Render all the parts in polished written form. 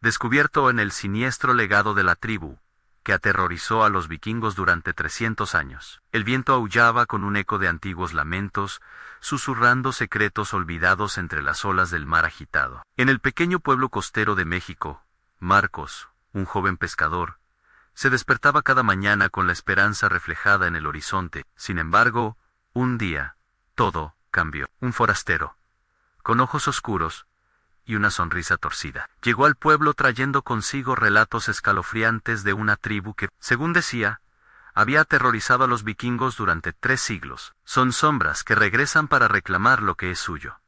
descubierto en el siniestro legado de la tribu, que aterrorizó a los vikingos durante 300 años. El viento aullaba con un eco de antiguos lamentos, susurrando secretos olvidados entre las olas del mar agitado. En el pequeño pueblo costero de México, Marcos, un joven pescador, se despertaba cada mañana con la esperanza reflejada en el horizonte. Sin embargo, un día, todo cambió. Un forastero, con ojos oscuros y una sonrisa torcida, llegó al pueblo trayendo consigo relatos escalofriantes de una tribu que, según decía, había aterrorizado a los vikingos durante 3 siglos. Son sombras que regresan para reclamar lo que es suyo,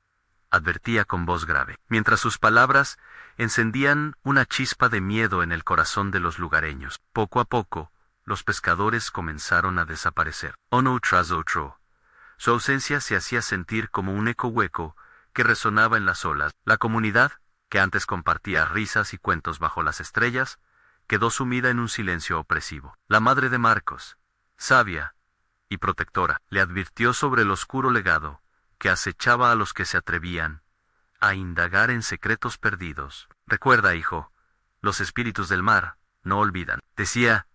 advertía con voz grave, mientras sus palabras encendían una chispa de miedo en el corazón de los lugareños. Poco a poco, los pescadores comenzaron a desaparecer, uno tras otro. Su ausencia se hacía sentir como un eco hueco que resonaba en las olas. La comunidad, que antes compartía risas y cuentos bajo las estrellas, quedó sumida en un silencio opresivo. La madre de Marcos, sabia y protectora, le advirtió sobre el oscuro legado que acechaba a los que se atrevían a indagar en secretos perdidos. Recuerda, hijo, los espíritus del mar no olvidan, decía,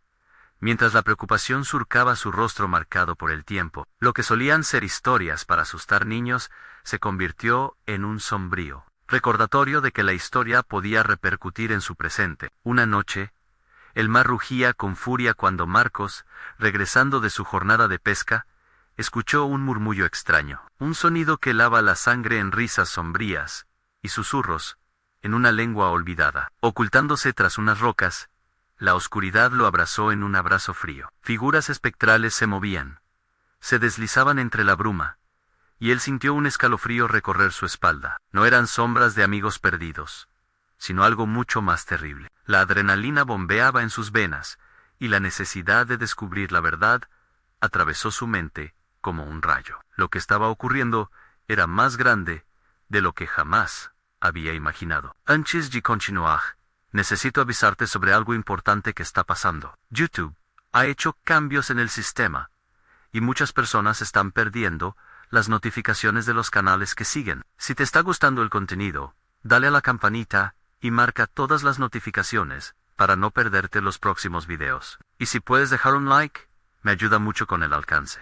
mientras la preocupación surcaba su rostro marcado por el tiempo. Lo que solían ser historias para asustar niños se convirtió en un sombrío recordatorio de que la historia podía repercutir en su presente. Una noche, el mar rugía con furia cuando Marcos, regresando de su jornada de pesca, escuchó un murmullo extraño, un sonido que helaba la sangre en risas sombrías y susurros en una lengua olvidada. Ocultándose tras unas rocas, la oscuridad lo abrazó en un abrazo frío. Figuras espectrales se movían, se deslizaban entre la bruma, y él sintió un escalofrío recorrer su espalda. No eran sombras de amigos perdidos, sino algo mucho más terrible. La adrenalina bombeaba en sus venas, y la necesidad de descubrir la verdad atravesó su mente como un rayo. Lo que estaba ocurriendo era más grande de lo que jamás había imaginado. Antes de continuar, necesito avisarte sobre algo importante que está pasando. YouTube ha hecho cambios en el sistema, y muchas personas están perdiendo las notificaciones de los canales que siguen. Si te está gustando el contenido, dale a la campanita y marca todas las notificaciones para no perderte los próximos videos. Y si puedes dejar un like, me ayuda mucho con el alcance.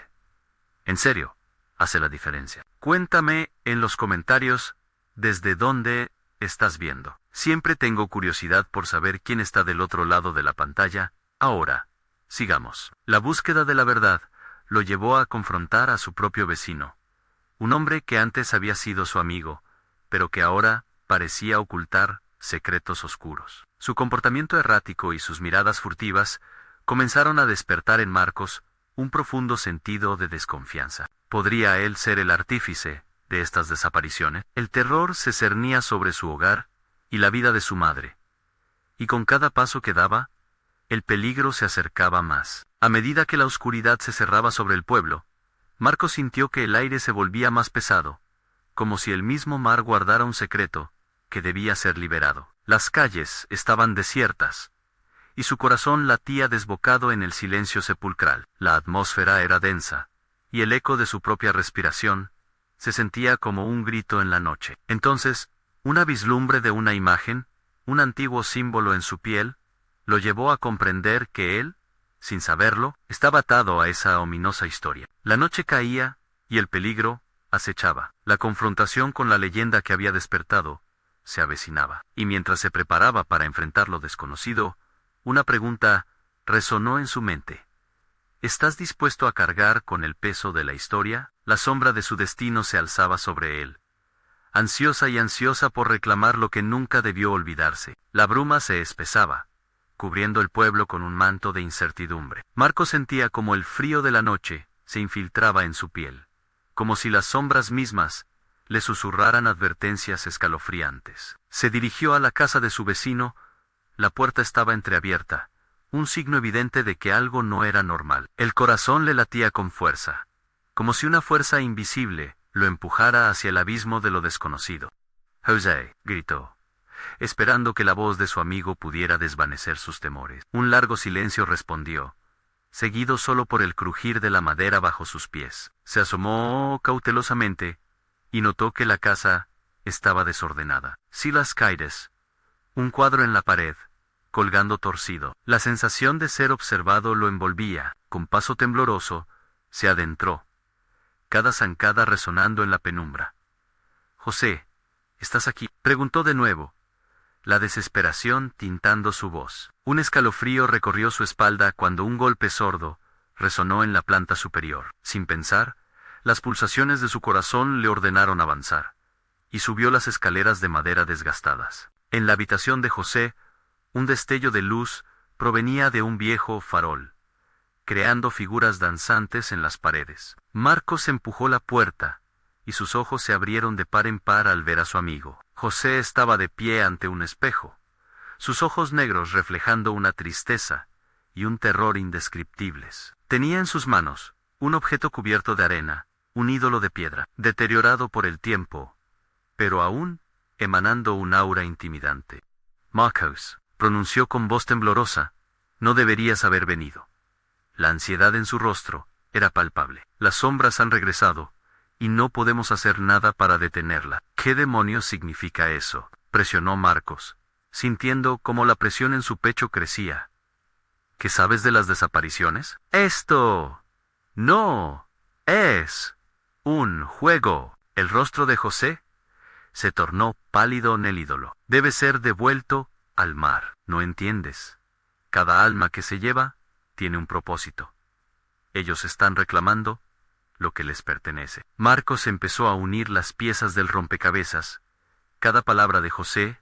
En serio, hace la diferencia. Cuéntame en los comentarios desde dónde estás viendo. Siempre tengo curiosidad por saber quién está del otro lado de la pantalla. Ahora, sigamos. La búsqueda de la verdad lo llevó a confrontar a su propio vecino, un hombre que antes había sido su amigo, pero que ahora parecía ocultar secretos oscuros. Su comportamiento errático y sus miradas furtivas comenzaron a despertar en Marcos un profundo sentido de desconfianza. ¿Podría él ser el artífice de estas desapariciones? El terror se cernía sobre su hogar y la vida de su madre, y con cada paso que daba, el peligro se acercaba más. A medida que la oscuridad se cerraba sobre el pueblo, Marcos sintió que el aire se volvía más pesado, como si el mismo mar guardara un secreto que debía ser liberado. Las calles estaban desiertas, y su corazón latía desbocado en el silencio sepulcral. La atmósfera era densa, y el eco de su propia respiración se sentía como un grito en la noche. Entonces, una vislumbre de una imagen, un antiguo símbolo en su piel, lo llevó a comprender que él, sin saberlo, estaba atado a esa ominosa historia. La noche caía, y el peligro acechaba. La confrontación con la leyenda que había despertado se avecinaba. Y mientras se preparaba para enfrentar lo desconocido, una pregunta resonó en su mente. ¿Estás dispuesto a cargar con el peso de la historia? La sombra de su destino se alzaba sobre él, ansiosa y ansiosa por reclamar lo que nunca debió olvidarse. La bruma se espesaba, cubriendo el pueblo con un manto de incertidumbre. Marcos sentía como el frío de la noche se infiltraba en su piel, como si las sombras mismas le susurraran advertencias escalofriantes. Se dirigió a la casa de su vecino. La puerta estaba entreabierta, un signo evidente de que algo no era normal. El corazón le latía con fuerza, como si una fuerza invisible lo empujara hacia el abismo de lo desconocido. «José», gritó, esperando que la voz de su amigo pudiera desvanecer sus temores. Un largo silencio respondió, seguido solo por el crujir de la madera bajo sus pies. Se asomó cautelosamente y notó que la casa estaba desordenada. Silas Caires, Un cuadro en la pared, colgando torcido. La sensación de ser observado lo envolvía. Con paso tembloroso, se adentró, cada zancada resonando en la penumbra. «José, ¿estás aquí?», preguntó de nuevo, la desesperación tintando su voz. Un escalofrío recorrió su espalda cuando un golpe sordo resonó en la planta superior. Sin pensar, las pulsaciones de su corazón le ordenaron avanzar, y subió las escaleras de madera desgastadas. En la habitación de José, un destello de luz provenía de un viejo farol, creando figuras danzantes en las paredes. Marcos empujó la puerta, y sus ojos se abrieron de par en par al ver a su amigo. José estaba de pie ante un espejo, sus ojos negros reflejando una tristeza y un terror indescriptibles. Tenía en sus manos un objeto cubierto de arena, un ídolo de piedra, deteriorado por el tiempo, pero aún emanando un aura intimidante. «Marcos», pronunció con voz temblorosa, «no deberías haber venido». La ansiedad en su rostro era palpable. «Las sombras han regresado, y no podemos hacer nada para detenerla». «¿Qué demonios significa eso?», presionó Marcos, sintiendo cómo la presión en su pecho crecía. «¿Qué sabes de las desapariciones?». «Esto no es un juego». El rostro de José se tornó pálido en el ídolo. «Debe ser devuelto al mar. No entiendes. Cada alma que se lleva tiene un propósito. Ellos están reclamando lo que les pertenece». Marcos empezó a unir las piezas del rompecabezas, cada palabra de José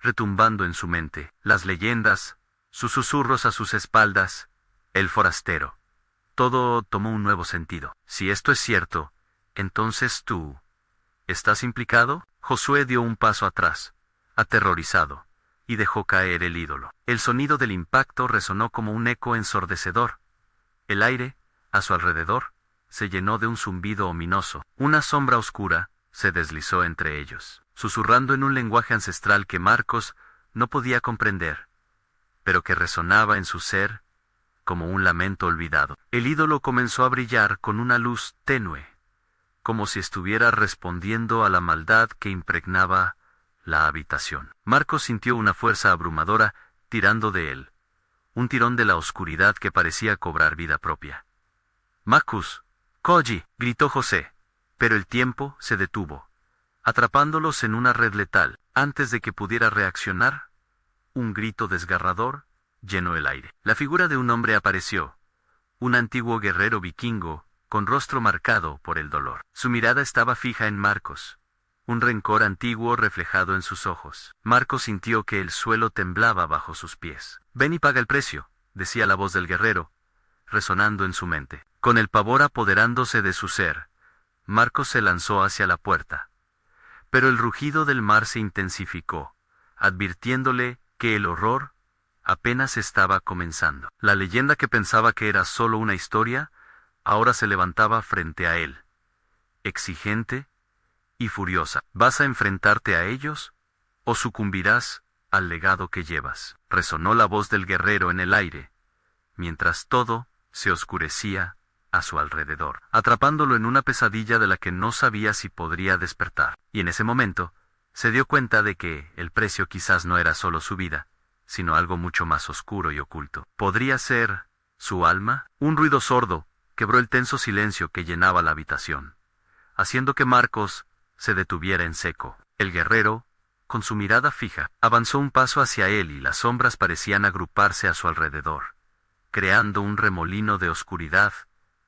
retumbando en su mente. Las leyendas, sus susurros a sus espaldas, el forastero. Todo tomó un nuevo sentido. «Si esto es cierto, entonces tú ¿estás implicado?». Josué dio un paso atrás, aterrorizado, y dejó caer el ídolo. El sonido del impacto resonó como un eco ensordecedor. El aire, a su alrededor, se llenó de un zumbido ominoso. Una sombra oscura se deslizó entre ellos, susurrando en un lenguaje ancestral que Marcos no podía comprender, pero que resonaba en su ser como un lamento olvidado. El ídolo comenzó a brillar con una luz tenue, como si estuviera respondiendo a la maldad que impregnaba la habitación. Marcos sintió una fuerza abrumadora tirando de él, un tirón de la oscuridad que parecía cobrar vida propia. «Marcus, Koji», gritó José, pero el tiempo se detuvo, atrapándolos en una red letal. Antes de que pudiera reaccionar, un grito desgarrador llenó el aire. La figura de un hombre apareció, un antiguo guerrero vikingo, con rostro marcado por el dolor. Su mirada estaba fija en Marcos, un rencor antiguo reflejado en sus ojos. Marcos sintió que el suelo temblaba bajo sus pies. «Ven y paga el precio», decía la voz del guerrero, resonando en su mente. Con el pavor apoderándose de su ser, Marcos se lanzó hacia la puerta. Pero el rugido del mar se intensificó, advirtiéndole que el horror apenas estaba comenzando. La leyenda que pensaba que era solo una historia, ahora se levantaba frente a él, exigente y furiosa. «¿Vas a enfrentarte a ellos, o sucumbirás al legado que llevas?», resonó la voz del guerrero en el aire, mientras todo se oscurecía a su alrededor, atrapándolo en una pesadilla de la que no sabía si podría despertar. Y en ese momento, se dio cuenta de que el precio quizás no era solo su vida, sino algo mucho más oscuro y oculto. ¿Podría ser su alma? Un ruido sordo quebró el tenso silencio que llenaba la habitación, haciendo que Marcos se detuviera en seco. El guerrero, con su mirada fija, avanzó un paso hacia él y las sombras parecían agruparse a su alrededor, creando un remolino de oscuridad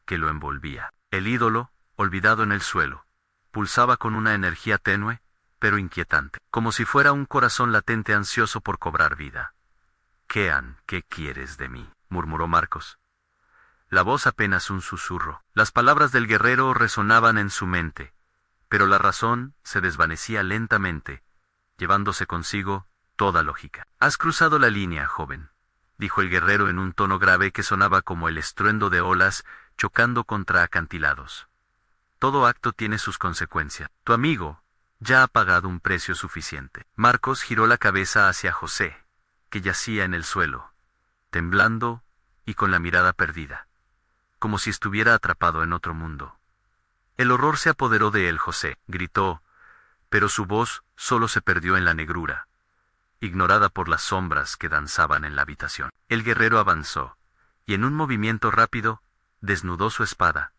que lo envolvía. El ídolo, olvidado en el suelo, pulsaba con una energía tenue, pero inquietante, como si fuera un corazón latente ansioso por cobrar vida. «Kean, ¿qué quieres de mí?», murmuró Marcos. La voz apenas un susurro. Las palabras del guerrero resonaban en su mente, pero la razón se desvanecía lentamente, llevándose consigo toda lógica. «Has cruzado la línea, joven», dijo el guerrero en un tono grave que sonaba como el estruendo de olas chocando contra acantilados. «Todo acto tiene sus consecuencias. Tu amigo ya ha pagado un precio suficiente». Marcos giró la cabeza hacia José, que yacía en el suelo, temblando y con la mirada perdida, como si estuviera atrapado en otro mundo. El horror se apoderó de él. «José», gritó, pero su voz solo se perdió en la negrura. ignorada por las sombras que danzaban en la habitación. El guerrero avanzó, y en un movimiento rápido, desnudó su espada,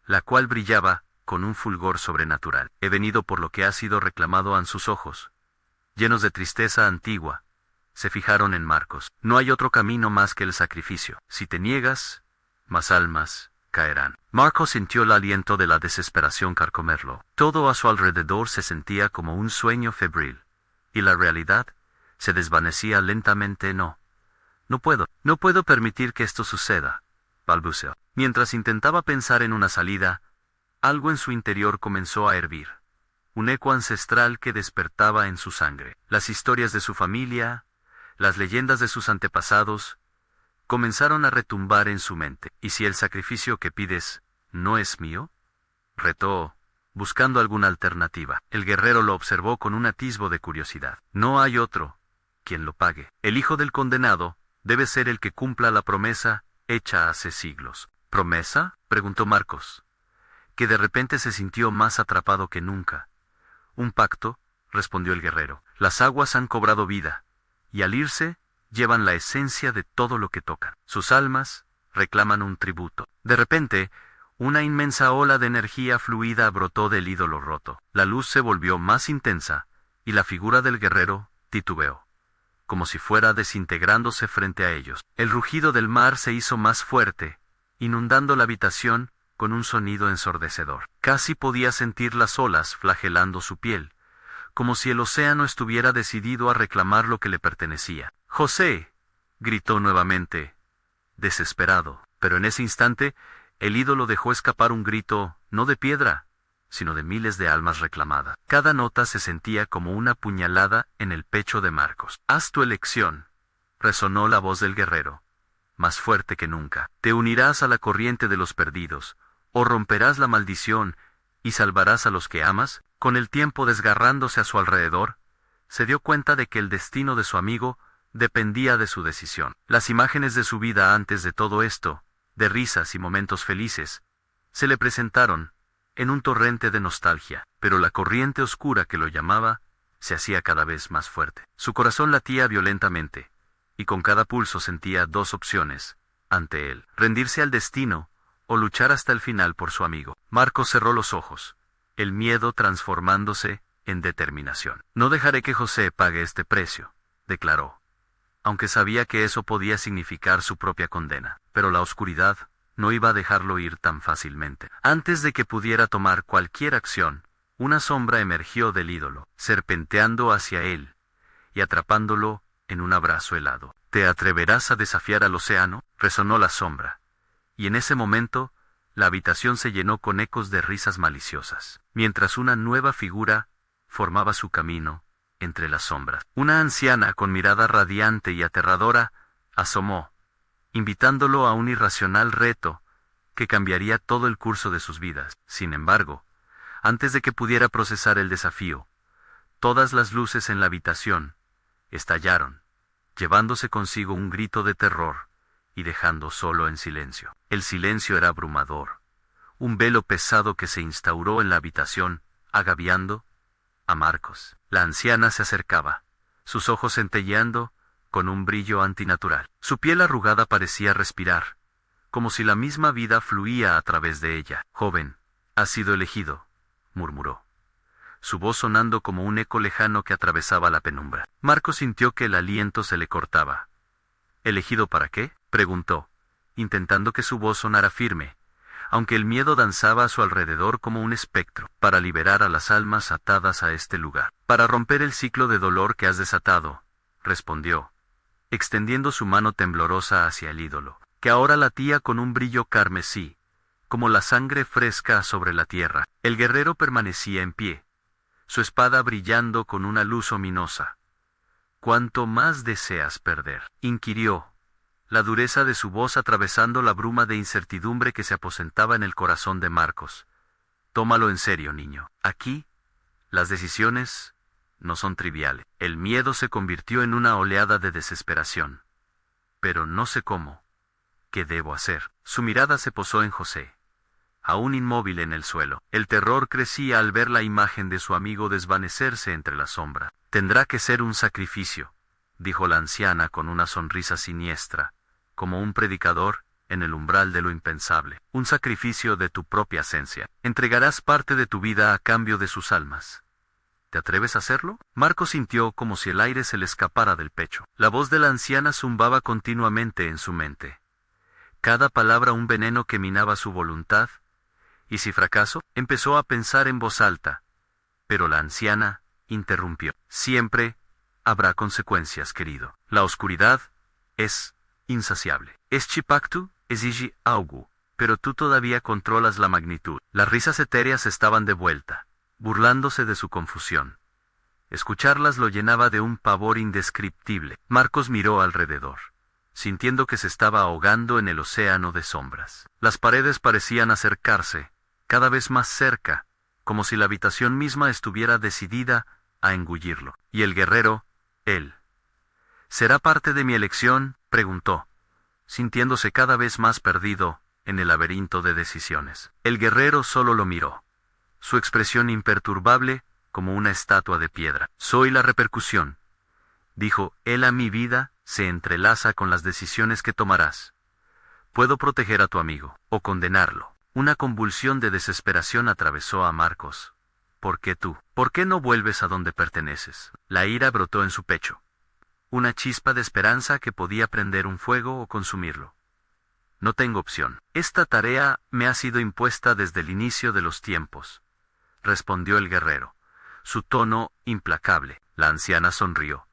la cual brillaba con un fulgor sobrenatural. He venido por lo que ha sido reclamado, han sus ojos, llenos de tristeza antigua, se fijaron en Marcos. No hay otro camino más que el sacrificio. Si te niegas, más almas caerán. Marcos sintió el aliento de la desesperación carcomerlo. Todo a su alrededor se sentía como un sueño febril, y la realidad se desvanecía lentamente. No puedo permitir que esto suceda, balbuceó. Mientras intentaba pensar en una salida, algo en su interior comenzó a hervir. Un eco ancestral que despertaba en su sangre. Las historias de su familia, las leyendas de sus antepasados, comenzaron a retumbar en su mente. ¿Y si el sacrificio que pides no es mío?, retó, buscando alguna alternativa. El guerrero lo observó con un atisbo de curiosidad. No hay otro quien lo pague. El hijo del condenado debe ser el que cumpla la promesa hecha hace siglos. ¿Promesa?, preguntó Marcos, que de repente se sintió más atrapado que nunca. Un pacto, respondió el guerrero. Las aguas han cobrado vida, y al irse, llevan la esencia de todo lo que tocan. Sus almas reclaman un tributo. De repente, una inmensa ola de energía fluida brotó del ídolo roto. La luz se volvió más intensa, y la figura del guerrero titubeó, como si fuera desintegrándose frente a ellos. El rugido del mar se hizo más fuerte, inundando la habitación con un sonido ensordecedor. Casi podía sentir las olas flagelando su piel, como si el océano estuviera decidido a reclamar lo que le pertenecía. «¡José!», gritó nuevamente, desesperado. Pero en ese instante, el ídolo dejó escapar un grito, no de piedra, sino de miles de almas reclamadas. Cada nota se sentía como una puñalada en el pecho de Marcos. «Haz tu elección», resonó la voz del guerrero, más fuerte que nunca. «Te unirás a la corriente de los perdidos, o romperás la maldición y salvarás a los que amas». Con el tiempo desgarrándose a su alrededor, se dio cuenta de que el destino de su amigo dependía de su decisión. Las imágenes de su vida antes de todo esto, de risas y momentos felices, se le presentaron en un torrente de nostalgia, pero la corriente oscura que lo llamaba se hacía cada vez más fuerte. Su corazón latía violentamente, y con cada pulso sentía dos opciones ante él: rendirse al destino o luchar hasta el final por su amigo. Marcos cerró los ojos, el miedo transformándose en determinación. «No dejaré que José pague este precio», declaró, aunque sabía que eso podía significar su propia condena. Pero la oscuridad no iba a dejarlo ir tan fácilmente. Antes de que pudiera tomar cualquier acción, una sombra emergió del ídolo, serpenteando hacia él y atrapándolo en un abrazo helado. «¿Te atreverás a desafiar al océano?», resonó la sombra, y en ese momento, la habitación se llenó con ecos de risas maliciosas, mientras una nueva figura formaba su camino entre las sombras. Una anciana con mirada radiante y aterradora asomó, invitándolo a un irracional reto que cambiaría todo el curso de sus vidas. Sin embargo, antes de que pudiera procesar el desafío, todas las luces en la habitación estallaron, llevándose consigo un grito de terror y dejando solo en silencio. El silencio era abrumador, un velo pesado que se instauró en la habitación, agraviando a Marcos. La anciana se acercaba, sus ojos centelleando con un brillo antinatural. Su piel arrugada parecía respirar, como si la misma vida fluía a través de ella. «Joven, has sido elegido», murmuró, su voz sonando como un eco lejano que atravesaba la penumbra. Marcos sintió que el aliento se le cortaba. «¿Elegido para qué?», preguntó, intentando que su voz sonara firme, aunque el miedo danzaba a su alrededor como un espectro. «Para liberar a las almas atadas a este lugar. Para romper el ciclo de dolor que has desatado», respondió, extendiendo su mano temblorosa hacia el ídolo, que ahora latía con un brillo carmesí, como la sangre fresca sobre la tierra. El guerrero permanecía en pie, su espada brillando con una luz ominosa. «¿Cuánto más deseas perder?», inquirió, la dureza de su voz atravesando la bruma de incertidumbre que se aposentaba en el corazón de Marcos. «Tómalo en serio, niño. Aquí, las decisiones no son triviales». El miedo se convirtió en una oleada de desesperación. «Pero no sé cómo. ¿Qué debo hacer?». Su mirada se posó en José, aún inmóvil en el suelo. El terror crecía al ver la imagen de su amigo desvanecerse entre la sombra. «Tendrá que ser un sacrificio», dijo la anciana con una sonrisa siniestra, como un predicador en el umbral de lo impensable. Un sacrificio de tu propia esencia. Entregarás parte de tu vida a cambio de sus almas. ¿Te atreves a hacerlo? Marcos sintió como si el aire se le escapara del pecho. La voz de la anciana zumbaba continuamente en su mente. Cada palabra un veneno que minaba su voluntad. ¿Y si fracaso? Empezó a pensar en voz alta. Pero la anciana interrumpió. Siempre habrá consecuencias, querido. La oscuridad es insaciable. Chipactu exige algo, pero tú todavía controlas la magnitud. Las risas etéreas estaban de vuelta, burlándose de su confusión. Escucharlas lo llenaba de un pavor indescriptible. Marcos miró alrededor, sintiendo que se estaba ahogando en el océano de sombras. Las paredes parecían acercarse, cada vez más cerca, como si la habitación misma estuviera decidida a engullirlo. Y el guerrero, él. ¿Será parte de mi elección?, preguntó, sintiéndose cada vez más perdido en el laberinto de decisiones. El guerrero solo lo miró, su expresión imperturbable como una estatua de piedra. Soy la repercusión, dijo él. A mi vida se entrelaza con las decisiones que tomarás. Puedo proteger a tu amigo, o condenarlo. Una convulsión de desesperación atravesó a Marcos. ¿Por qué tú? ¿Por qué no vuelves a donde perteneces? La ira brotó en su pecho. Una chispa de esperanza que podía prender un fuego o consumirlo. No tengo opción. Esta tarea me ha sido impuesta desde el inicio de los tiempos, respondió el guerrero, su tono implacable. La anciana sonrió,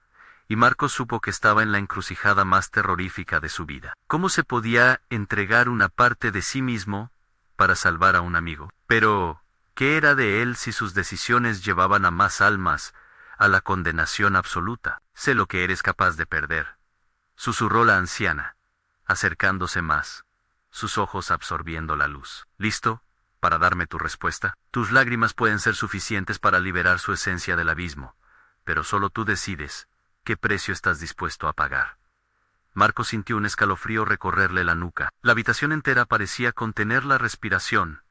y Marcos supo que estaba en la encrucijada más terrorífica de su vida. ¿Cómo se podía entregar una parte de sí mismo para salvar a un amigo? Pero, ¿qué era de él si sus decisiones llevaban a más almas a la condenación absoluta? Sé lo que eres capaz de perder, susurró la anciana, acercándose más, sus ojos absorbiendo la luz. ¿Listo para darme tu respuesta? Tus lágrimas pueden ser suficientes para liberar su esencia del abismo, pero solo tú decides qué precio estás dispuesto a pagar. Marcos sintió un escalofrío recorrerle la nuca. La habitación entera parecía contener la respiración,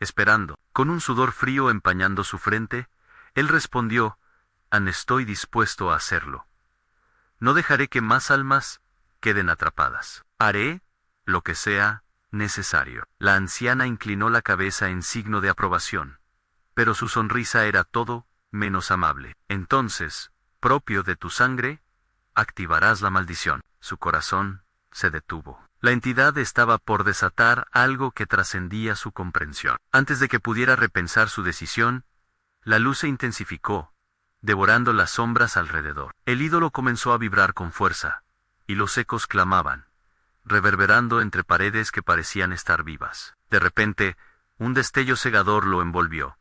esperando. Con un sudor frío empañando su frente, él respondió: estoy dispuesto a hacerlo. No dejaré que más almas queden atrapadas. Haré lo que sea necesario. La anciana inclinó la cabeza en signo de aprobación, pero su sonrisa era todo menos amable. Entonces, propio de tu sangre, activarás la maldición. Su corazón se detuvo. La entidad estaba por desatar algo que trascendía su comprensión. Antes de que pudiera repensar su decisión, la luz se intensificó, devorando las sombras alrededor. El ídolo comenzó a vibrar con fuerza, y los ecos clamaban, reverberando entre paredes que parecían estar vivas. De repente, un destello cegador lo envolvió,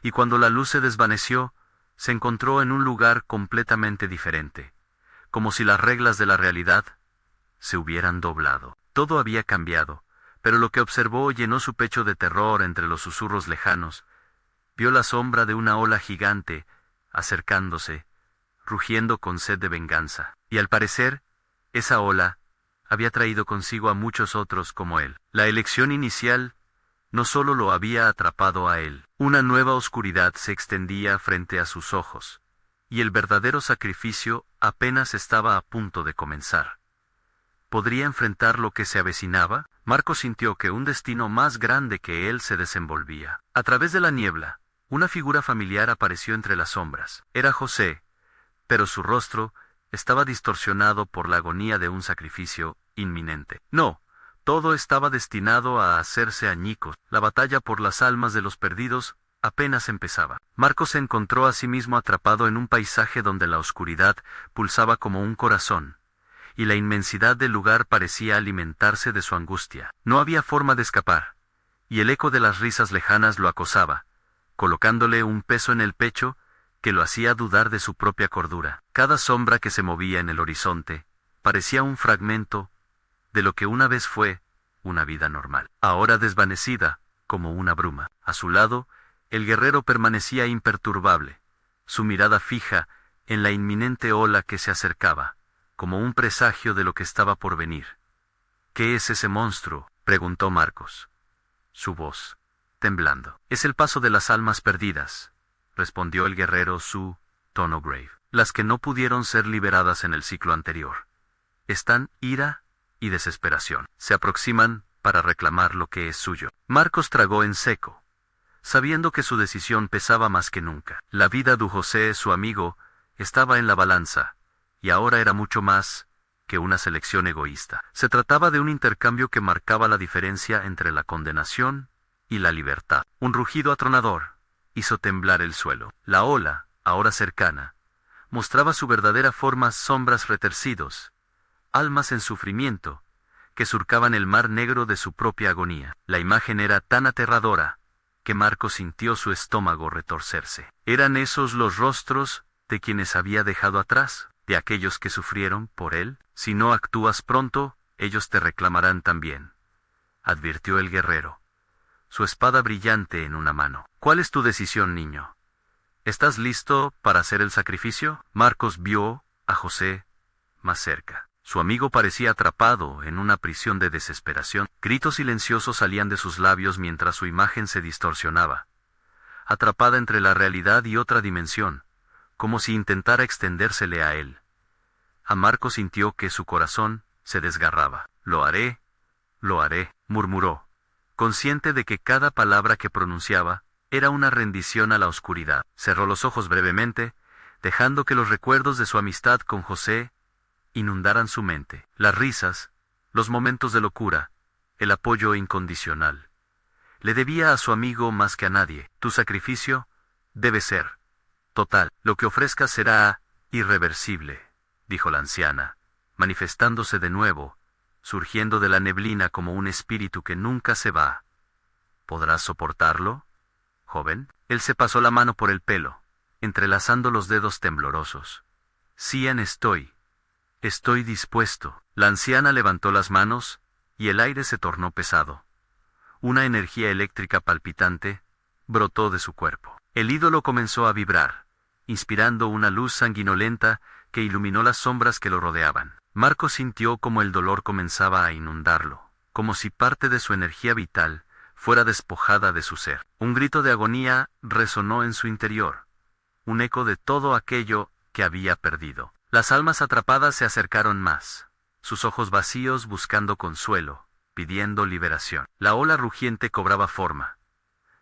y cuando la luz se desvaneció, se encontró en un lugar completamente diferente, como si las reglas de la realidad se hubieran doblado. Todo había cambiado, pero lo que observó llenó su pecho de terror. Entre los susurros lejanos, vio la sombra de una ola gigante acercándose, rugiendo con sed de venganza. Y al parecer, esa ola había traído consigo a muchos otros como él. La elección inicial no solo lo había atrapado a él. Una nueva oscuridad se extendía frente a sus ojos, y el verdadero sacrificio apenas estaba a punto de comenzar. ¿Podría enfrentar lo que se avecinaba? Marcos sintió que un destino más grande que él se desenvolvía. A través de la niebla, una figura familiar apareció entre las sombras. Era José, pero su rostro estaba distorsionado por la agonía de un sacrificio inminente. No, todo estaba destinado a hacerse añicos. La batalla por las almas de los perdidos apenas empezaba. Marcos se encontró a sí mismo atrapado en un paisaje donde la oscuridad pulsaba como un corazón, y la inmensidad del lugar parecía alimentarse de su angustia. No había forma de escapar, y el eco de las risas lejanas lo acosaba, colocándole un peso en el pecho que lo hacía dudar de su propia cordura. Cada sombra que se movía en el horizonte parecía un fragmento de lo que una vez fue una vida normal, ahora desvanecida como una bruma. A su lado, el guerrero permanecía imperturbable, su mirada fija en la inminente ola que se acercaba, como un presagio de lo que estaba por venir. ¿Qué es ese monstruo?, preguntó Marcos, su voz temblando. Es el paso de las almas perdidas, respondió el guerrero, su tono grave. las que no pudieron ser liberadas en el ciclo anterior. Están ira y desesperación. Se aproximan para reclamar lo que es suyo. Marcos tragó en seco, sabiendo que su decisión pesaba más que nunca. La vida de José, su amigo, estaba en la balanza, y ahora era mucho más que una selección egoísta. Se trataba de un intercambio que marcaba la diferencia entre la condenación y la libertad. Un rugido atronador hizo temblar el suelo. La ola, ahora cercana, mostraba su verdadera forma: sombras retorcidos, almas en sufrimiento, que surcaban el mar negro de su propia agonía. La imagen era tan aterradora que Marcos sintió su estómago retorcerse. ¿Eran esos los rostros de quienes había dejado atrás, de aquellos que sufrieron por él? Si no actúas pronto, ellos te reclamarán también, advirtió el guerrero, su espada brillante en una mano. ¿Cuál es tu decisión, niño? ¿Estás listo para hacer el sacrificio? Marcos vio a José más cerca. Su amigo parecía atrapado en una prisión de desesperación. Gritos silenciosos salían de sus labios mientras su imagen se distorsionaba, atrapada entre la realidad y otra dimensión, como si intentara extendérsele a él. A Marcos sintió que su corazón se desgarraba. Lo haré, murmuró, consciente de que cada palabra que pronunciaba era una rendición a la oscuridad. Cerró los ojos brevemente, dejando que los recuerdos de su amistad con José inundaran su mente. Las risas, los momentos de locura, el apoyo incondicional. Le debía a su amigo más que a nadie. Tu sacrificio debe ser total. Lo que ofrezcas será irreversible, dijo la anciana, manifestándose de nuevo, surgiendo de la neblina como un espíritu que nunca se va. ¿Podrás soportarlo, joven? Él se pasó la mano por el pelo, entrelazando los dedos temblorosos. Cian, estoy dispuesto. La anciana levantó las manos, y el aire se tornó pesado. Una energía eléctrica palpitante brotó de su cuerpo. El ídolo comenzó a vibrar, inspirando una luz sanguinolenta que iluminó las sombras que lo rodeaban. Marcos sintió como el dolor comenzaba a inundarlo, como si parte de su energía vital fuera despojada de su ser. Un grito de agonía resonó en su interior, un eco de todo aquello que había perdido. Las almas atrapadas se acercaron más, sus ojos vacíos buscando consuelo, pidiendo liberación. La ola rugiente cobraba forma,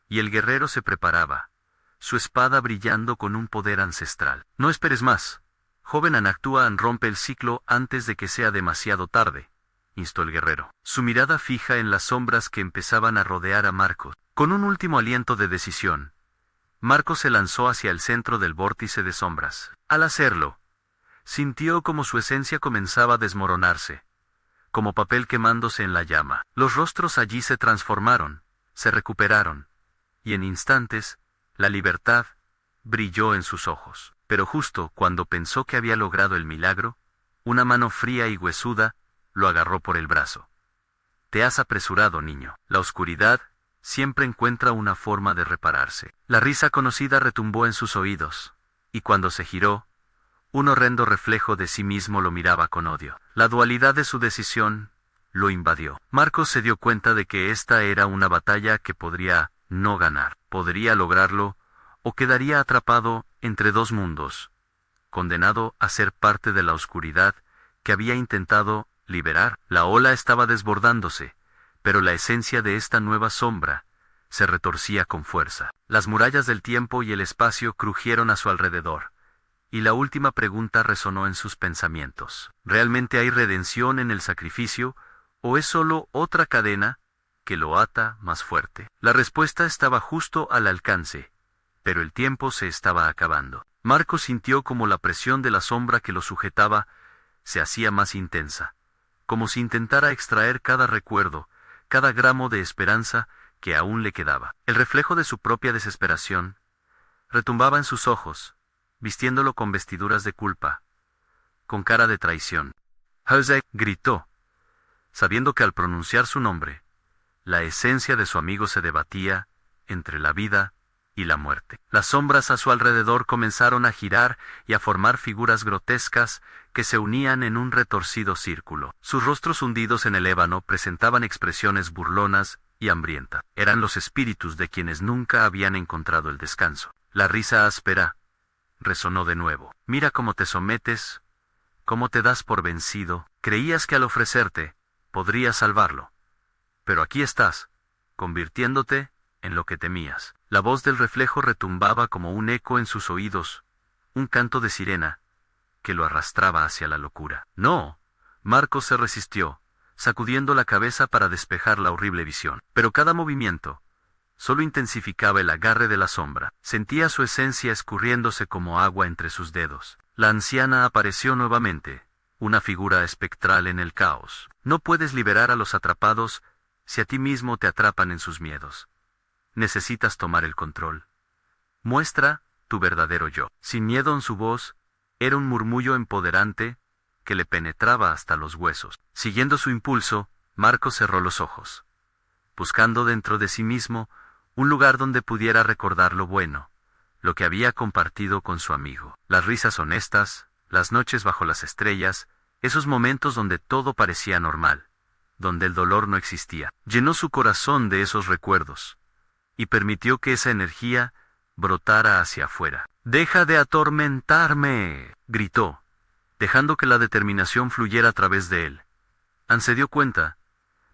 y el guerrero se preparaba, su espada brillando con un poder ancestral. No esperes más, joven Anactúan, rompe el ciclo antes de que sea demasiado tarde, instó el guerrero, su mirada fija en las sombras que empezaban a rodear a Marcos. Con un último aliento de decisión, Marcos se lanzó hacia el centro del vórtice de sombras. Al hacerlo, sintió como su esencia comenzaba a desmoronarse, como papel quemándose en la llama. Los rostros allí se transformaron, se recuperaron, y en instantes, la libertad brilló en sus ojos. Pero justo cuando pensó que había logrado el milagro, una mano fría y huesuda lo agarró por el brazo. Te has apresurado, niño. La oscuridad siempre encuentra una forma de repararse. La risa conocida retumbó en sus oídos, y cuando se giró, un horrendo reflejo de sí mismo lo miraba con odio. La dualidad de su decisión lo invadió. Marcos se dio cuenta de que esta era una batalla que podría no ganar. Podría lograrlo, o quedaría atrapado entre dos mundos, condenado a ser parte de la oscuridad que había intentado liberar. La ola estaba desbordándose, pero la esencia de esta nueva sombra se retorcía con fuerza. Las murallas del tiempo y el espacio crujieron a su alrededor, y la última pregunta resonó en sus pensamientos. ¿Realmente hay redención en el sacrificio, o es solo otra cadena que lo ata más fuerte? La respuesta estaba justo al alcance, pero el tiempo se estaba acabando. Marcos sintió como la presión de la sombra que lo sujetaba se hacía más intensa, como si intentara extraer cada recuerdo, cada gramo de esperanza que aún le quedaba. El reflejo de su propia desesperación retumbaba en sus ojos, vistiéndolo con vestiduras de culpa, con cara de traición. José, gritó, sabiendo que al pronunciar su nombre, la esencia de su amigo se debatía entre la vida y la muerte. Las sombras a su alrededor comenzaron a girar y a formar figuras grotescas que se unían en un retorcido círculo. Sus rostros hundidos en el ébano presentaban expresiones burlonas y hambrientas. Eran los espíritus de quienes nunca habían encontrado el descanso. La risa áspera resonó de nuevo. Mira cómo te sometes, cómo te das por vencido. Creías que al ofrecerte, podrías salvarlo. Pero aquí estás, convirtiéndote en lo que temías. La voz del reflejo retumbaba como un eco en sus oídos, un canto de sirena, que lo arrastraba hacia la locura. No, Marcos se resistió, sacudiendo la cabeza para despejar la horrible visión. Pero cada movimiento solo intensificaba el agarre de la sombra. Sentía su esencia escurriéndose como agua entre sus dedos. La anciana apareció nuevamente, una figura espectral en el caos. No puedes liberar a los atrapados si a ti mismo te atrapan en sus miedos. Necesitas tomar el control. Muestra tu verdadero yo. Sin miedo en su voz, era un murmullo empoderante que le penetraba hasta los huesos. Siguiendo su impulso, Marcos cerró los ojos, buscando dentro de sí mismo un lugar donde pudiera recordar lo bueno, lo que había compartido con su amigo. Las risas honestas, las noches bajo las estrellas, esos momentos donde todo parecía normal, donde el dolor no existía. Llenó su corazón de esos recuerdos, y permitió que esa energía brotara hacia afuera. «¡Deja de atormentarme!», gritó, dejando que la determinación fluyera a través de él. Anne se dio cuenta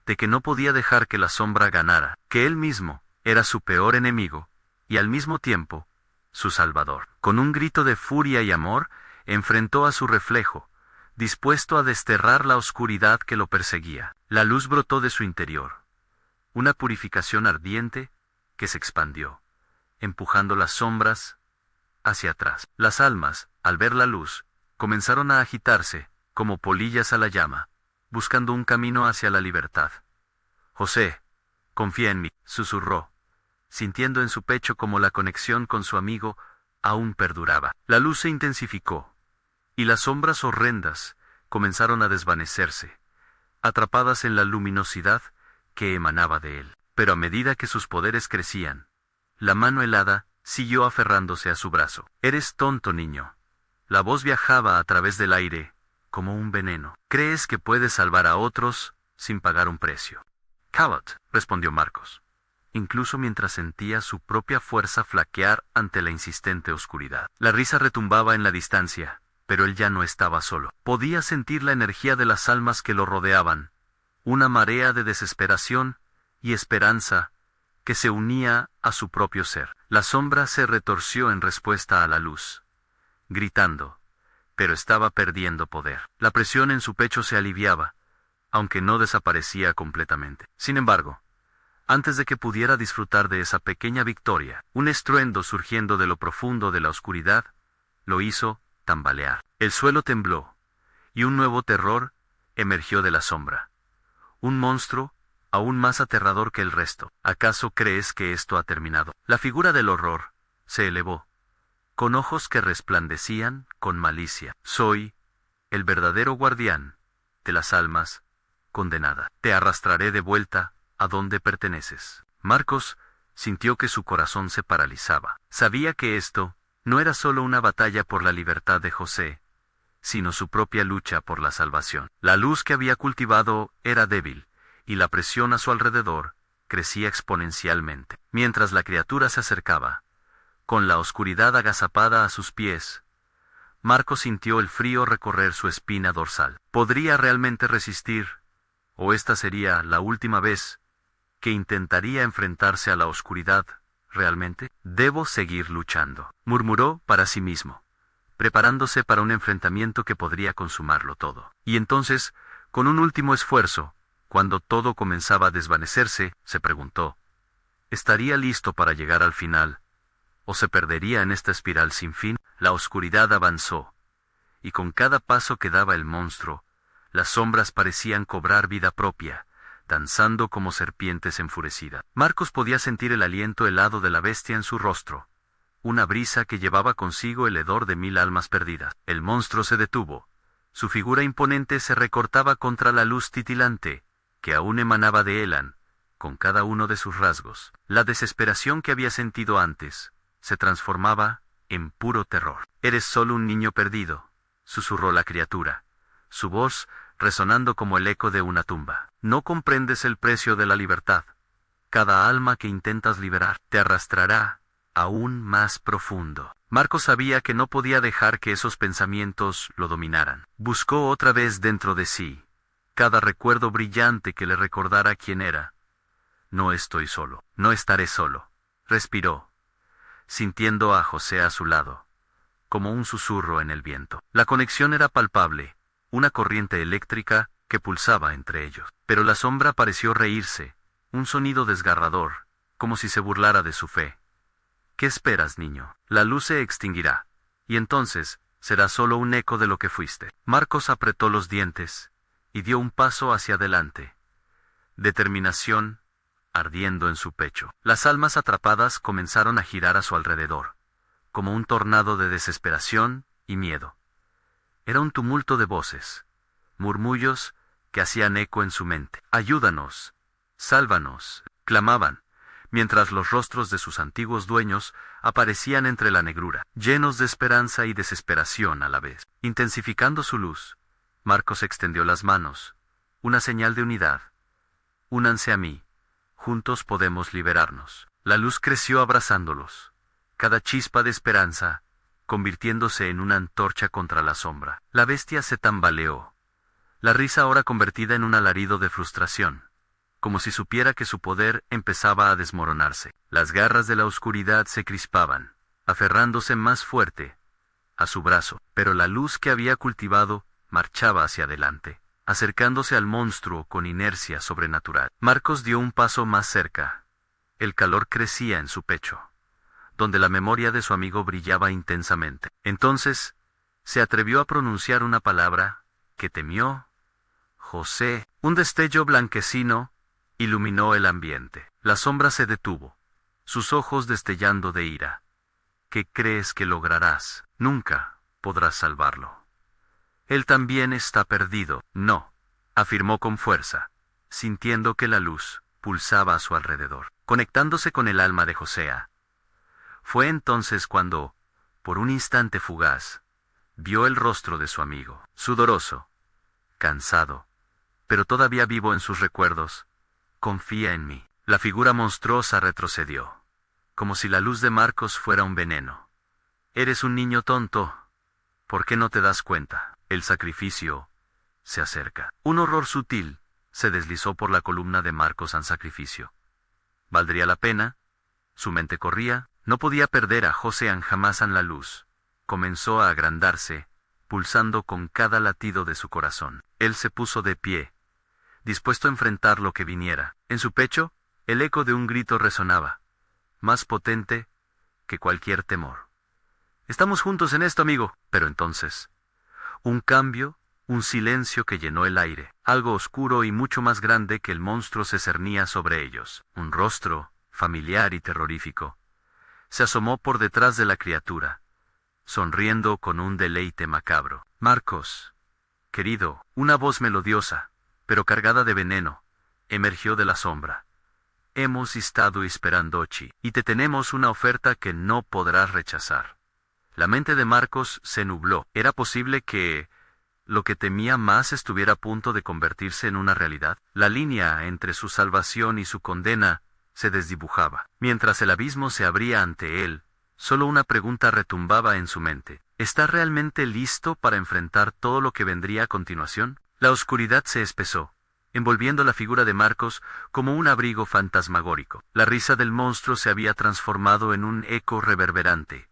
de que no podía dejar que la sombra ganara, que él mismo era su peor enemigo, y al mismo tiempo, su salvador. Con un grito de furia y amor, enfrentó a su reflejo, dispuesto a desterrar la oscuridad que lo perseguía. La luz brotó de su interior, una purificación ardiente que se expandió, empujando las sombras hacia atrás. Las almas, al ver la luz, comenzaron a agitarse, como polillas a la llama, buscando un camino hacia la libertad. «José, confía en mí», susurró, sintiendo en su pecho como la conexión con su amigo aún perduraba. La luz se intensificó, y las sombras horrendas comenzaron a desvanecerse, atrapadas en la luminosidad que emanaba de él. Pero a medida que sus poderes crecían, la mano helada siguió aferrándose a su brazo. «Eres tonto, niño». La voz viajaba a través del aire, como un veneno. «Crees que puedes salvar a otros sin pagar un precio». «Coward», respondió Marcos, incluso mientras sentía su propia fuerza flaquear ante la insistente oscuridad. La risa retumbaba en la distancia, pero él ya no estaba solo. Podía sentir la energía de las almas que lo rodeaban, una marea de desesperación y esperanza que se unía a su propio ser. La sombra se retorció en respuesta a la luz, gritando, pero estaba perdiendo poder. La presión en su pecho se aliviaba, aunque no desaparecía completamente. Sin embargo, antes de que pudiera disfrutar de esa pequeña victoria, un estruendo surgiendo de lo profundo de la oscuridad lo hizo tambalear. El suelo tembló, y un nuevo terror emergió de la sombra. Un monstruo aún más aterrador que el resto. ¿Acaso crees que esto ha terminado? La figura del horror se elevó, con ojos que resplandecían con malicia. «Soy el verdadero guardián de las almas condenadas. Te arrastraré de vuelta a donde perteneces». Marcos sintió que su corazón se paralizaba. Sabía que esto no era solo una batalla por la libertad de José, sino su propia lucha por la salvación. La luz que había cultivado era débil, y la presión a su alrededor crecía exponencialmente. Mientras la criatura se acercaba, con la oscuridad agazapada a sus pies, Marcos sintió el frío recorrer su espina dorsal. ¿Podría realmente resistir? ¿O esta sería la última vez que intentaría enfrentarse a la oscuridad realmente? «Debo seguir luchando», murmuró para sí mismo, preparándose para un enfrentamiento que podría consumarlo todo. Y entonces, con un último esfuerzo, cuando todo comenzaba a desvanecerse, se preguntó, ¿estaría listo para llegar al final, o se perdería en esta espiral sin fin? La oscuridad avanzó, y con cada paso que daba el monstruo, las sombras parecían cobrar vida propia, danzando como serpientes enfurecidas. Marcos podía sentir el aliento helado de la bestia en su rostro, una brisa que llevaba consigo el hedor de 1000 almas perdidas. El monstruo se detuvo, su figura imponente se recortaba contra la luz titilante, que aún emanaba de Elan, con cada uno de sus rasgos. La desesperación que había sentido antes se transformaba en puro terror. «Eres solo un niño perdido», susurró la criatura, su voz resonando como el eco de una tumba. «No comprendes el precio de la libertad. Cada alma que intentas liberar te arrastrará aún más profundo». Marcos sabía que no podía dejar que esos pensamientos lo dominaran. Buscó otra vez dentro de sí cada recuerdo brillante que le recordara quién era. No estoy solo, no estaré solo. Respiró, sintiendo a José a su lado, como un susurro en el viento. La conexión era palpable, una corriente eléctrica que pulsaba entre ellos. Pero la sombra pareció reírse, un sonido desgarrador, como si se burlara de su fe. ¿Qué esperas, niño? La luz se extinguirá, y entonces será solo un eco de lo que fuiste. Marcos apretó los dientes y dio un paso hacia adelante. Determinación ardiendo en su pecho. Las almas atrapadas comenzaron a girar a su alrededor, como un tornado de desesperación y miedo. Era un tumulto de voces, murmullos que hacían eco en su mente. «Ayúdanos, sálvanos», clamaban, mientras los rostros de sus antiguos dueños aparecían entre la negrura, llenos de esperanza y desesperación a la vez. Intensificando su luz, Marcos extendió las manos, una señal de unidad. «Únanse a mí, juntos podemos liberarnos». La luz creció abrazándolos, cada chispa de esperanza convirtiéndose en una antorcha contra la sombra. La bestia se tambaleó, la risa ahora convertida en un alarido de frustración, como si supiera que su poder empezaba a desmoronarse. Las garras de la oscuridad se crispaban, aferrándose más fuerte a su brazo, pero la luz que había cultivado marchaba hacia adelante, acercándose al monstruo con inercia sobrenatural. Marcos dio un paso más cerca. El calor crecía en su pecho, donde la memoria de su amigo brillaba intensamente. Entonces, se atrevió a pronunciar una palabra que temió: José. Un destello blanquecino iluminó el ambiente. La sombra se detuvo, sus ojos destellando de ira. ¿Qué crees que lograrás? Nunca podrás salvarlo. Él también está perdido. No, afirmó con fuerza, sintiendo que la luz pulsaba a su alrededor, conectándose con el alma de José. Fue entonces cuando, por un instante fugaz, vio el rostro de su amigo, sudoroso, cansado, pero todavía vivo en sus recuerdos. Confía en mí. La figura monstruosa retrocedió, como si la luz de Marcos fuera un veneno. Eres un niño tonto. ¿Por qué no te das cuenta? El sacrificio se acerca. Un horror sutil se deslizó por la columna de Marcos en sacrificio. ¿Valdría la pena? Su mente corría. No podía perder a José jamás en la luz. Comenzó a agrandarse, pulsando con cada latido de su corazón. Él se puso de pie, dispuesto a enfrentar lo que viniera. En su pecho, el eco de un grito resonaba, más potente que cualquier temor. «Estamos juntos en esto, amigo». Pero entonces, un cambio, un silencio que llenó el aire. Algo oscuro y mucho más grande que el monstruo se cernía sobre ellos. Un rostro, familiar y terrorífico, se asomó por detrás de la criatura, sonriendo con un deleite macabro. «Marcos, querido», una voz melodiosa, pero cargada de veneno, emergió de la sombra. «Hemos estado esperando, y te tenemos una oferta que no podrás rechazar». La mente de Marcos se nubló. ¿Era posible que lo que temía más estuviera a punto de convertirse en una realidad? La línea entre su salvación y su condena se desdibujaba. Mientras el abismo se abría ante él, solo una pregunta retumbaba en su mente. ¿Está realmente listo para enfrentar todo lo que vendría a continuación? La oscuridad se espesó, envolviendo la figura de Marcos como un abrigo fantasmagórico. La risa del monstruo se había transformado en un eco reverberante,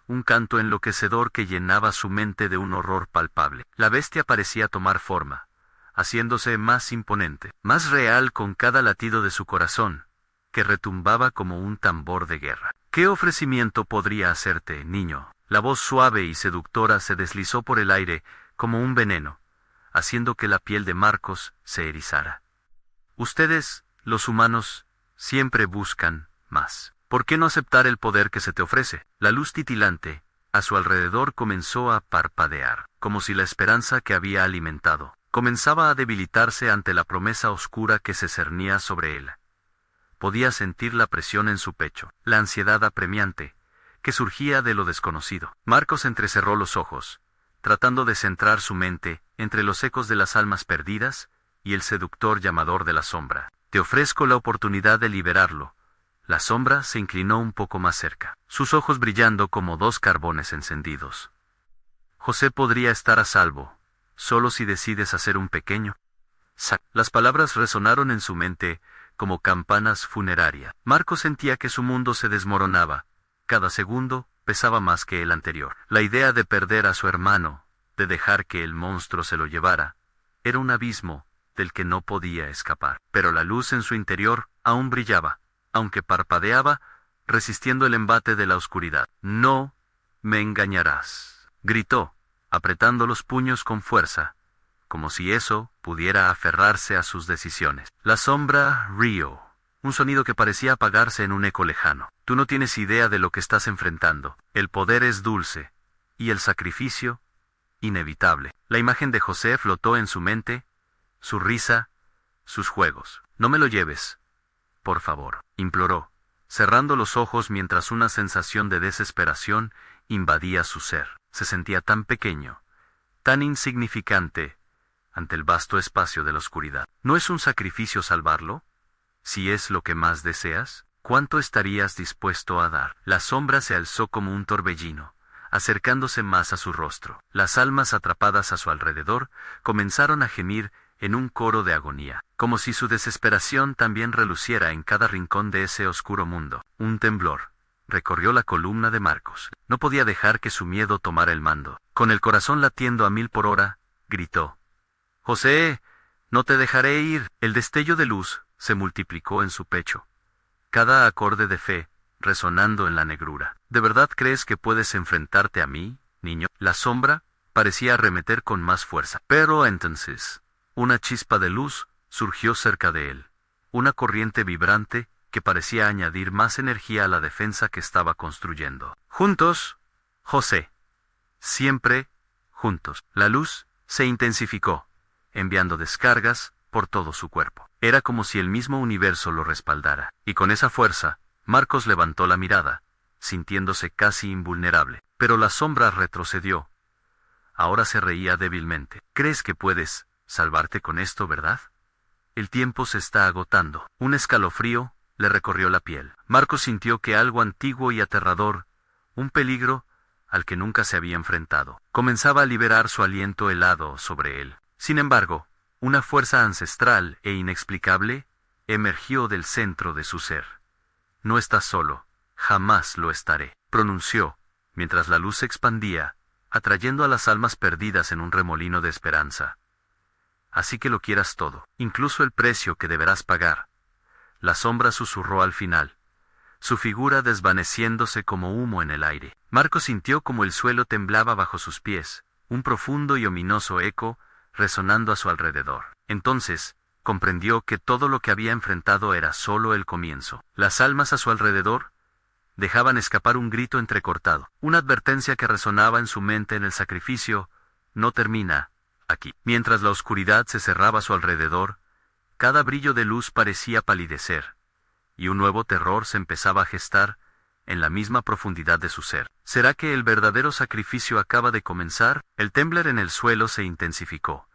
un canto enloquecedor que llenaba su mente de un horror palpable. La bestia parecía tomar forma, haciéndose más imponente, más real con cada latido de su corazón, que retumbaba como un tambor de guerra. «¿Qué ofrecimiento podría hacerte, niño?». La voz suave y seductora se deslizó por el aire como un veneno, haciendo que la piel de Marcos se erizara. «Ustedes, los humanos, siempre buscan más. ¿Por qué no aceptar el poder que se te ofrece?». La luz titilante a su alrededor comenzó a parpadear, como si la esperanza que había alimentado comenzaba a debilitarse ante la promesa oscura que se cernía sobre él. Podía sentir la presión en su pecho, la ansiedad apremiante, que surgía de lo desconocido. Marcos entrecerró los ojos, tratando de centrar su mente entre los ecos de las almas perdidas y el seductor llamador de la sombra. «Te ofrezco la oportunidad de liberarlo, La sombra se inclinó un poco más cerca, sus ojos brillando como dos carbones encendidos. José podría estar a salvo, solo si decides hacer un pequeño sac. Las palabras resonaron en su mente como campanas funerarias. Marcos sentía que su mundo se desmoronaba. Cada segundo pesaba más que el anterior. La idea de perder a su hermano, de dejar que el monstruo se lo llevara, era un abismo del que no podía escapar. Pero la luz en su interior aún brillaba, aunque parpadeaba, resistiendo el embate de la oscuridad. «No me engañarás», gritó, apretando los puños con fuerza, como si eso pudiera aferrarse a sus decisiones. La sombra rió, un sonido que parecía apagarse en un eco lejano. «Tú no tienes idea de lo que estás enfrentando. El poder es dulce, y el sacrificio, inevitable». La imagen de José flotó en su mente, su risa, sus juegos. «No me lo lleves, por favor», imploró, cerrando los ojos mientras una sensación de desesperación invadía su ser. Se sentía tan pequeño, tan insignificante, ante el vasto espacio de la oscuridad. ¿No es un sacrificio salvarlo? Si es lo que más deseas, ¿cuánto estarías dispuesto a dar? La sombra se alzó como un torbellino, acercándose más a su rostro. Las almas atrapadas a su alrededor comenzaron a gemir en un coro de agonía, como si su desesperación también reluciera en cada rincón de ese oscuro mundo. Un temblor recorrió la columna de Marcos. No podía dejar que su miedo tomara el mando. Con el corazón latiendo a 1000 por hora, gritó: «José, no te dejaré ir». El destello de luz se multiplicó en su pecho, cada acorde de fe resonando en la negrura. «¿De verdad crees que puedes enfrentarte a mí, niño?» La sombra parecía arremeter con más fuerza. Pero entonces, una chispa de luz surgió cerca de él, una corriente vibrante que parecía añadir más energía a la defensa que estaba construyendo. «Juntos, José. Siempre juntos». La luz se intensificó, enviando descargas por todo su cuerpo. Era como si el mismo universo lo respaldara. Y con esa fuerza, Marcos levantó la mirada, sintiéndose casi invulnerable. Pero la sombra retrocedió. Ahora se reía débilmente. «¿Crees que puedes salvarte con esto, verdad? El tiempo se está agotando». Un escalofrío le recorrió la piel. Marcos sintió que algo antiguo y aterrador, un peligro al que nunca se había enfrentado, comenzaba a liberar su aliento helado sobre él. Sin embargo, una fuerza ancestral e inexplicable emergió del centro de su ser. «No estás solo, jamás lo estaré», pronunció, mientras la luz se expandía, atrayendo a las almas perdidas en un remolino de esperanza. «Así que lo quieras todo, incluso el precio que deberás pagar». La sombra susurró al final, su figura desvaneciéndose como humo en el aire. Marcos sintió como el suelo temblaba bajo sus pies, un profundo y ominoso eco resonando a su alrededor. Entonces, comprendió que todo lo que había enfrentado era solo el comienzo. Las almas a su alrededor dejaban escapar un grito entrecortado, una advertencia que resonaba en su mente: en el sacrificio no termina aquí. Mientras la oscuridad se cerraba a su alrededor, cada brillo de luz parecía palidecer, y un nuevo terror se empezaba a gestar en la misma profundidad de su ser. ¿Será que el verdadero sacrificio acaba de comenzar? El temblar en el suelo se intensificó.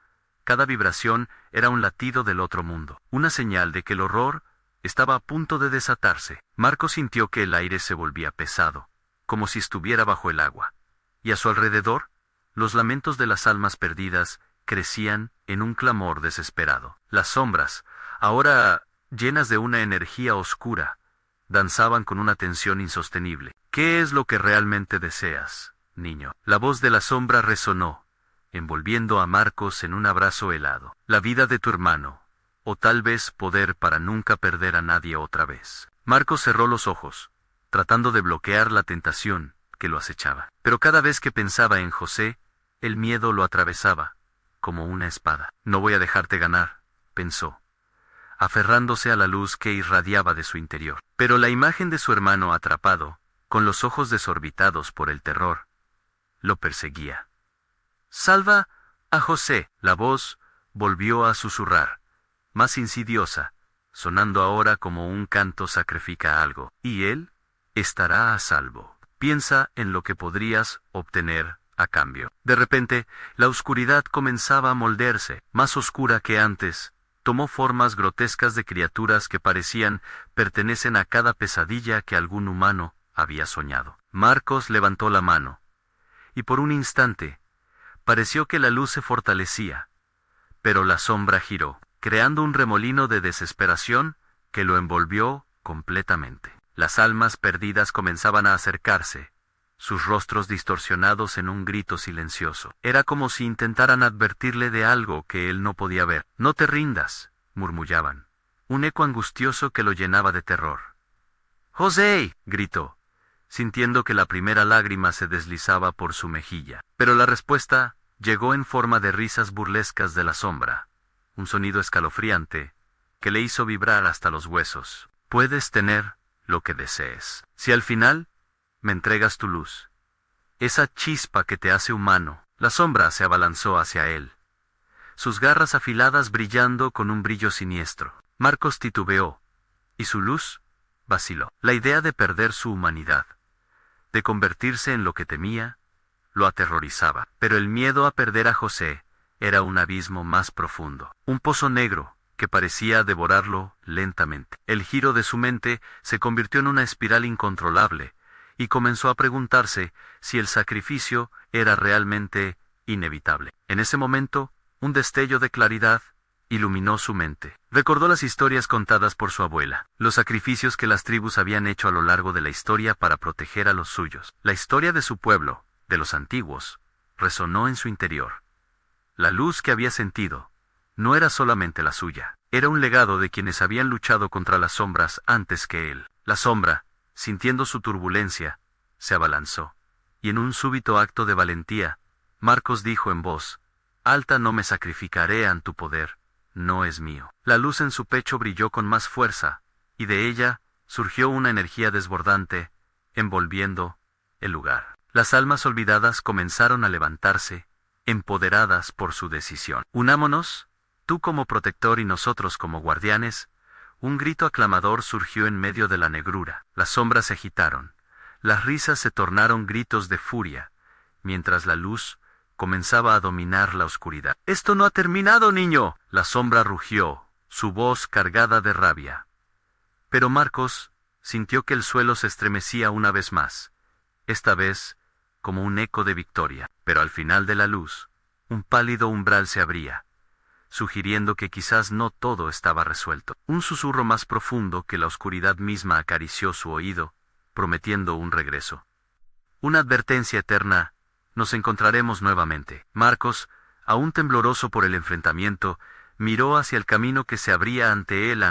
Cada vibración era un latido del otro mundo, una señal de que el horror estaba a punto de desatarse. Marcos sintió que el aire se volvía pesado, como si estuviera bajo el agua, y a su alrededor, los lamentos de las almas perdidas crecían en un clamor desesperado. Las sombras, ahora llenas de una energía oscura, danzaban con una tensión insostenible. «¿Qué es lo que realmente deseas, niño?». La voz de la sombra resonó, envolviendo a Marcos en un abrazo helado. «La vida de tu hermano, o tal vez poder para nunca perder a nadie otra vez». Marcos cerró los ojos, tratando de bloquear la tentación que lo acechaba. Pero cada vez que pensaba en José, el miedo lo atravesaba, como una espada. «No voy a dejarte ganar», pensó, aferrándose a la luz que irradiaba de su interior. Pero la imagen de su hermano atrapado, con los ojos desorbitados por el terror, lo perseguía. «Salva a José». La voz volvió a susurrar, más insidiosa, sonando ahora como un canto sacrifica algo. «Y él estará a salvo. Piensa en lo que podrías obtener a cambio». De repente, la oscuridad comenzaba a moldearse, más oscura que antes. tomó formas grotescas de criaturas que parecían pertenecen a cada pesadilla que algún humano había soñado. Marcos levantó la mano, y por un instante, pareció que la luz se fortalecía, pero la sombra giró, creando un remolino de desesperación que lo envolvió completamente. Las almas perdidas comenzaban a acercarse, sus rostros distorsionados en un grito silencioso. Era como si intentaran advertirle de algo que él no podía ver. «No te rindas», murmullaban, un eco angustioso que lo llenaba de terror. «¡José!», gritó, sintiendo que la primera lágrima se deslizaba por su mejilla. Pero la respuesta llegó en forma de risas burlescas de la sombra, un sonido escalofriante que le hizo vibrar hasta los huesos. «Puedes tener lo que desees. Si al final me entregas tu luz, esa chispa que te hace humano». La sombra se abalanzó hacia él, sus garras afiladas brillando con un brillo siniestro. Marcos titubeó, y su luz vaciló. La idea de perder su humanidad, de convertirse en lo que temía, lo aterrorizaba. Pero el miedo a perder a José era un abismo más profundo, un pozo negro que parecía devorarlo lentamente. El giro de su mente se convirtió en una espiral incontrolable, y comenzó a preguntarse si el sacrificio era realmente inevitable. En ese momento, un destello de claridad iluminó su mente. Recordó las historias contadas por su abuela, los sacrificios que las tribus habían hecho a lo largo de la historia para proteger a los suyos. La historia de su pueblo, de los antiguos, resonó en su interior. La luz que había sentido no era solamente la suya, era un legado de quienes habían luchado contra las sombras antes que él. La sombra, sintiendo su turbulencia, se abalanzó, y en un súbito acto de valentía, Marcos dijo en voz alta: «No me sacrificaré ante tu poder, no es mío». La luz en su pecho brilló con más fuerza, y de ella surgió una energía desbordante, envolviendo el lugar. Las almas olvidadas comenzaron a levantarse, empoderadas por su decisión. «Unámonos, tú como protector y nosotros como guardianes». Un grito aclamador surgió en medio de la negrura. Las sombras se agitaron, las risas se tornaron gritos de furia, mientras la luz comenzaba a dominar la oscuridad. «¡Esto no ha terminado, niño!», la sombra rugió, su voz cargada de rabia. Pero Marcos sintió que el suelo se estremecía una vez más, esta vez como un eco de victoria. Pero al final de la luz, un pálido umbral se abría, sugiriendo que quizás no todo estaba resuelto. Un susurro más profundo que la oscuridad misma acarició su oído, prometiendo un regreso. Una advertencia eterna: «Nos encontraremos nuevamente». Marcos, aún tembloroso por el enfrentamiento, miró hacia el camino que se abría ante él.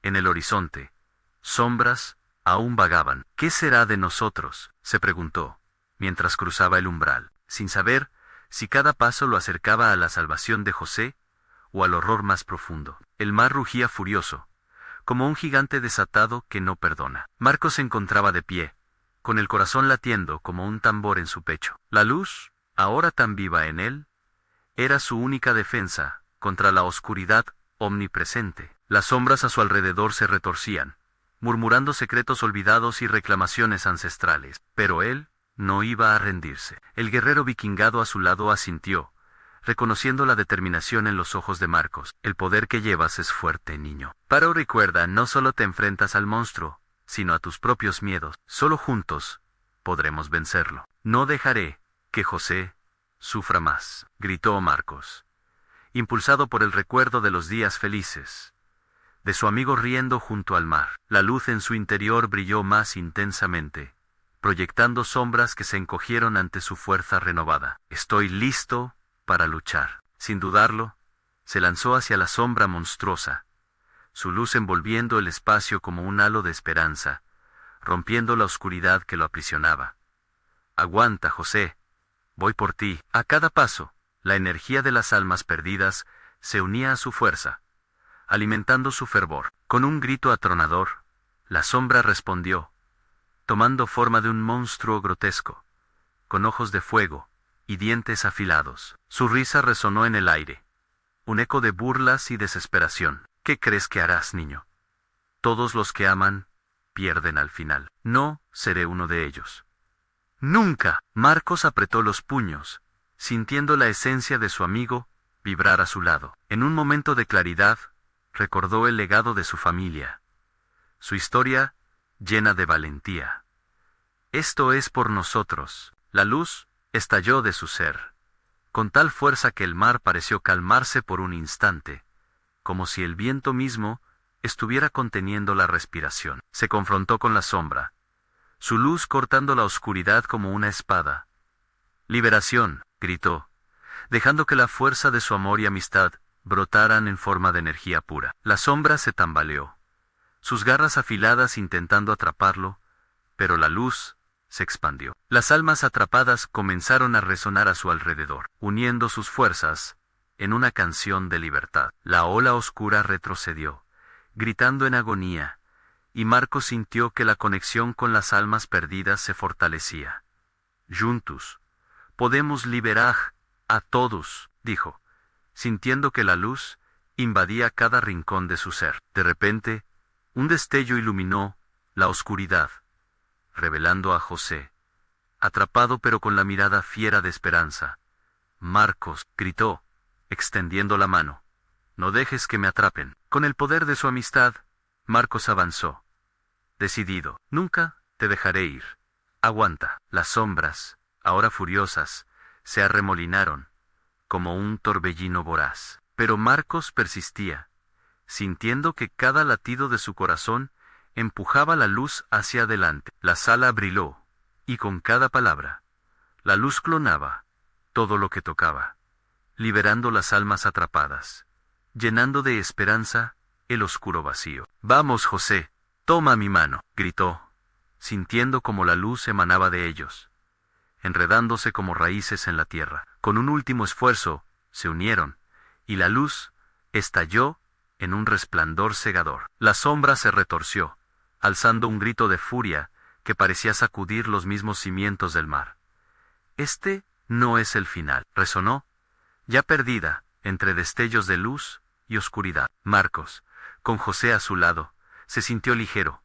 En el horizonte, sombras aún vagaban. «¿Qué será de nosotros?», se preguntó, mientras cruzaba el umbral, sin saber si cada paso lo acercaba a la salvación de José o al horror más profundo. El mar rugía furioso, como un gigante desatado que no perdona. Marcos se encontraba de pie, con el corazón latiendo como un tambor en su pecho. La luz, ahora tan viva en él, era su única defensa contra la oscuridad omnipresente. Las sombras a su alrededor se retorcían, murmurando secretos olvidados y reclamaciones ancestrales. Pero él no iba a rendirse. El guerrero vikingado a su lado asintió, reconociendo la determinación en los ojos de Marcos. «El poder que llevas es fuerte, niño. Pero recuerda, no solo te enfrentas al monstruo, sino a tus propios miedos. Solo juntos podremos vencerlo». «No dejaré que José sufra más», gritó Marcos, impulsado por el recuerdo de los días felices, de su amigo riendo junto al mar. La luz en su interior brilló más intensamente, proyectando sombras que se encogieron ante su fuerza renovada. «Estoy listo para luchar». Sin dudarlo, se lanzó hacia la sombra monstruosa, su luz envolviendo el espacio como un halo de esperanza, rompiendo la oscuridad que lo aprisionaba. «Aguanta, José, voy por ti». A cada paso, la energía de las almas perdidas se unía a su fuerza, alimentando su fervor. Con un grito atronador, la sombra respondió, tomando forma de un monstruo grotesco, con ojos de fuego y dientes afilados. Su risa resonó en el aire, un eco de burlas y desesperación. «¿Qué crees que harás, niño? Todos los que aman pierden al final. No seré uno de ellos. ¡Nunca!». Marcos apretó los puños, sintiendo la esencia de su amigo vibrar a su lado. En un momento de claridad, recordó el legado de su familia, su historia llena de valentía. Esto es por nosotros. La luz estalló de su ser, con tal fuerza que el mar pareció calmarse por un instante, como si el viento mismo estuviera conteniendo la respiración. Se confrontó con la sombra, su luz cortando la oscuridad como una espada. «Liberación», gritó, dejando que la fuerza de su amor y amistad brotaran en forma de energía pura. La sombra se tambaleó, sus garras afiladas intentando atraparlo, pero la luz se expandió. Las almas atrapadas comenzaron a resonar a su alrededor, uniendo sus fuerzas en una canción de libertad. La ola oscura retrocedió, gritando en agonía, y Marcos sintió que la conexión con las almas perdidas se fortalecía. «Juntos podemos liberar a todos», dijo, sintiendo que la luz invadía cada rincón de su ser. De repente, un destello iluminó la oscuridad, revelando a José, atrapado pero con la mirada fiera de esperanza. «Marcos», gritó, extendiendo la mano, «no dejes que me atrapen». Con el poder de su amistad, Marcos avanzó, decidido. «Nunca te dejaré ir. Aguanta». Las sombras, ahora furiosas, se arremolinaron, como un torbellino voraz. Pero Marcos persistía, sintiendo que cada latido de su corazón empujaba la luz hacia adelante. La sala brilló, y con cada palabra, la luz clonaba todo lo que tocaba, liberando las almas atrapadas, llenando de esperanza el oscuro vacío. «Vamos, José, toma mi mano», gritó, sintiendo como la luz emanaba de ellos, enredándose como raíces en la tierra. Con un último esfuerzo, se unieron, y la luz estalló en un resplandor cegador. La sombra se retorció, alzando un grito de furia que parecía sacudir los mismos cimientos del mar. «Este no es el final», resonó, ya perdida entre destellos de luz y oscuridad. Marcos, con José a su lado, se sintió ligero,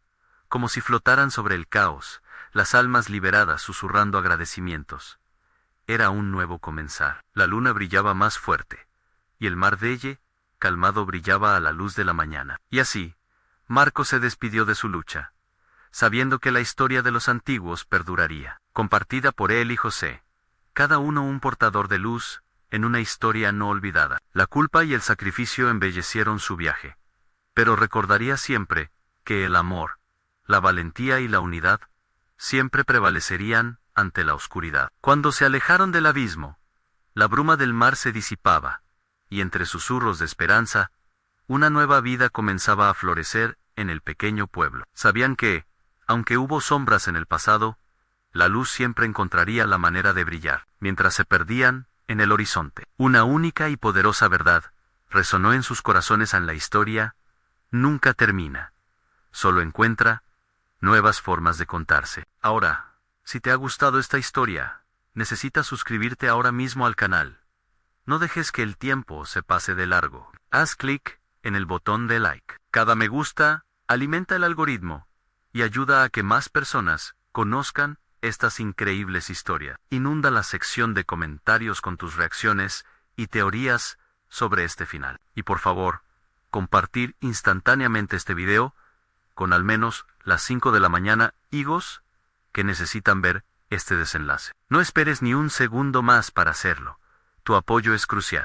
como si flotaran sobre el caos, las almas liberadas susurrando agradecimientos. Era un nuevo comenzar. La luna brillaba más fuerte, y el mar Delle, calmado, brillaba a la luz de la mañana. Y así, Marcos se despidió de su lucha, sabiendo que la historia de los antiguos perduraría, compartida por él y José, cada uno un portador de luz, en una historia no olvidada. La culpa y el sacrificio embellecieron su viaje, pero recordaría siempre que el amor, la valentía y la unidad siempre prevalecerían ante la oscuridad. Cuando se alejaron del abismo, la bruma del mar se disipaba, y entre susurros de esperanza, una nueva vida comenzaba a florecer en el pequeño pueblo. Sabían que, aunque hubo sombras en el pasado, la luz siempre encontraría la manera de brillar. Mientras se perdían en el horizonte, una única y poderosa verdad resonó en sus corazones: en la historia nunca termina, solo encuentra nuevas formas de contarse. Ahora, si te ha gustado esta historia, necesitas suscribirte ahora mismo al canal. No dejes que el tiempo se pase de largo. Haz clic en el botón de like. Cada me gusta alimenta el algoritmo y ayuda a que más personas conozcan estas increíbles historias. Inunda la sección de comentarios con tus reacciones y teorías sobre este final. Y por favor, compartir instantáneamente este video con al menos las 5 de la mañana higos que necesitan ver este desenlace. No esperes ni un segundo más para hacerlo. Tu apoyo es crucial.